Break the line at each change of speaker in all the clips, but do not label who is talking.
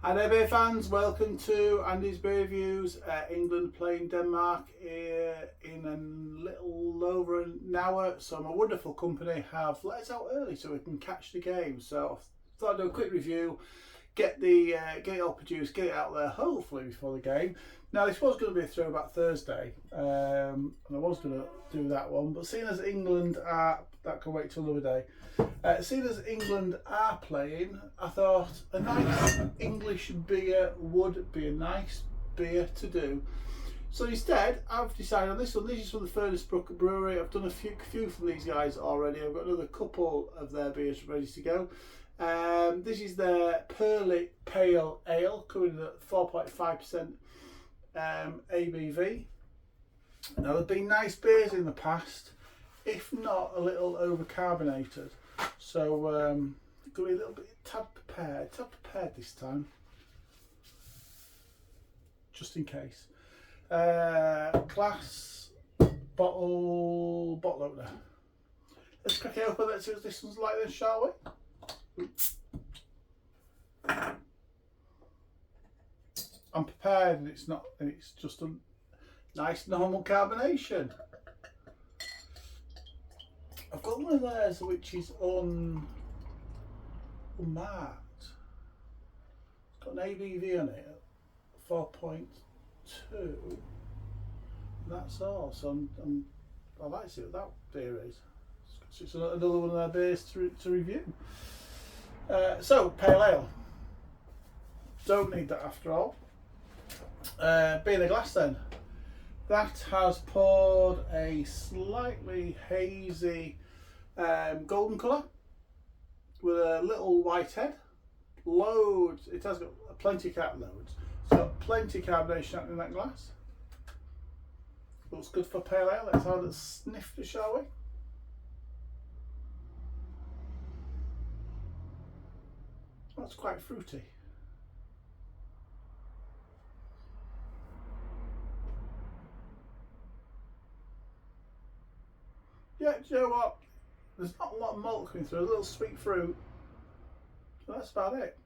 Hi there beer fans, welcome to Andy's Beer Reviews. England playing Denmark in a little over an hour, so my wonderful company have let us out early so we can catch the game. So I thought I'd do a quick review, get it all produced, get it out there hopefully before the game. Now this was going to be a throwback Thursday, and I was going to do that one, but seeing as England are, that can wait till another day. Seeing as England are playing, I thought a nice English beer would be a nice beer to do. So instead, I've decided on this one. This is from the Brook Brewery. I've done a few from these guys already. I've got another couple of their beers ready to go. This is their Pearly Pale Ale, coming in at 4.5% ABV. Now, there have been nice beers in the past, if not a little overcarbonated. So, going to be a little bit tad prepared this time, just in case. Glass, bottle opener. Let's crack it open. Let's see what this one's like then, shall we? I'm prepared, and it's just a nice normal carbonation. I've got one of theirs which is unmarked. It's got an ABV on it at 4.2. That's all. So I'd like to see what that beer is. It's another one of their beers to review. So pale ale. Don't need that after all. Beer in a glass then. That has poured a slightly hazy golden colour with a little white head. Loads. It has got plenty of loads. It's got plenty of carbonation in that glass. Looks good for pale ale. Let's have a sniff, shall we? That's quite fruity. Yeah, do you know what? There's not a lot of malt coming through, a little sweet fruit. So that's about it.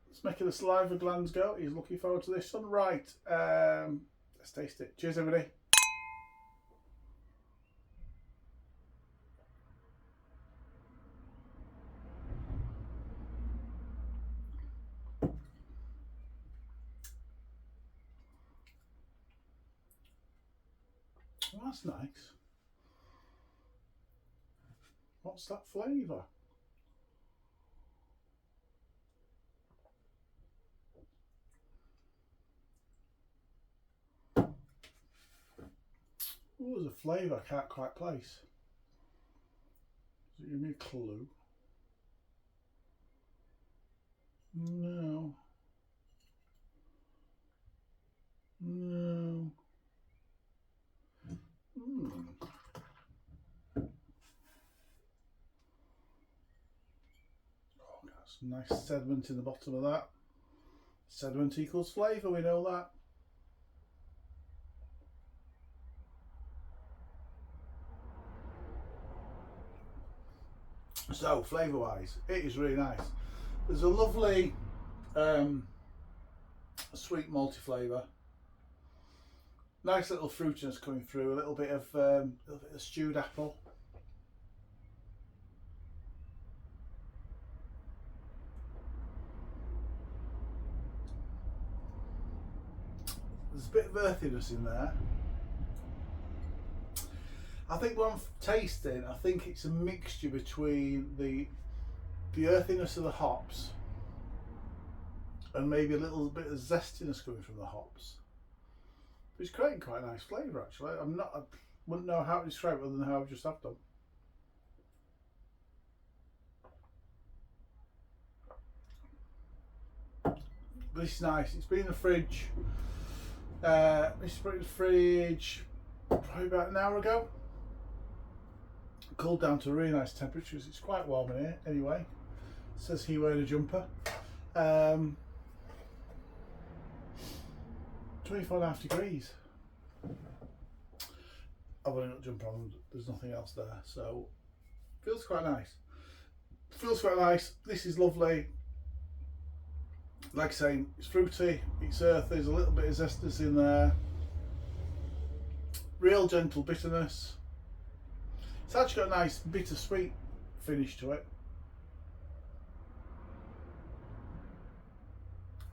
It's making the saliva glands go. He's looking forward to this one. Right, let's taste it. Cheers, everybody. Well, that's nice. What's that flavour? Oh, there's a flavour I can't quite place. Does it give me a clue? No. No. Oh, that's nice sediment in the bottom of that. Sediment equals flavour, we know that. So, flavour wise, it is really nice. There's a lovely sweet malty flavour. Nice little fruitiness coming through, a little bit of stewed apple. There's a bit of earthiness in there. I think what I'm tasting, I think it's a mixture between the earthiness of the hops and maybe a little bit of zestiness coming from the hops. It's creating quite a nice flavour actually. I wouldn't know how to describe it other than how I've just have done. This is nice. It's been in the fridge. It's been in the fridge probably about an hour ago. Cooled down to really nice temperatures. It's quite warm in here anyway. It says he wearing a jumper. 24.5 degrees. I've only got a jumper on, there's nothing else there, so feels quite nice. Feels quite nice. This is lovely. Like I say, it's fruity, it's earthy, there's a little bit of zestness in there. Real gentle bitterness. It's actually got a nice bittersweet finish to it.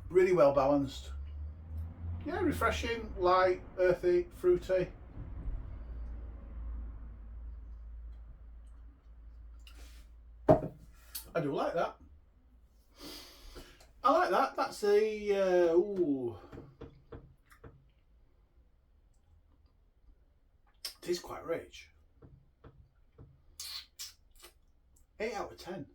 Really well balanced. Yeah, refreshing, light, earthy, fruity. I do like that. I like that. That's a ooh. It is quite rich. 8 out of 10.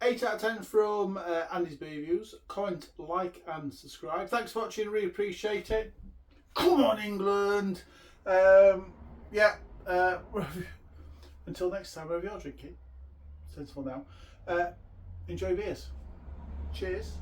8 out of 10 from Andy's Beer Reviews. Comment, like and subscribe. Thanks for watching, really appreciate it. Come on, England. Yeah, until next time, wherever you're drinking, sensible now, enjoy beers. Cheers.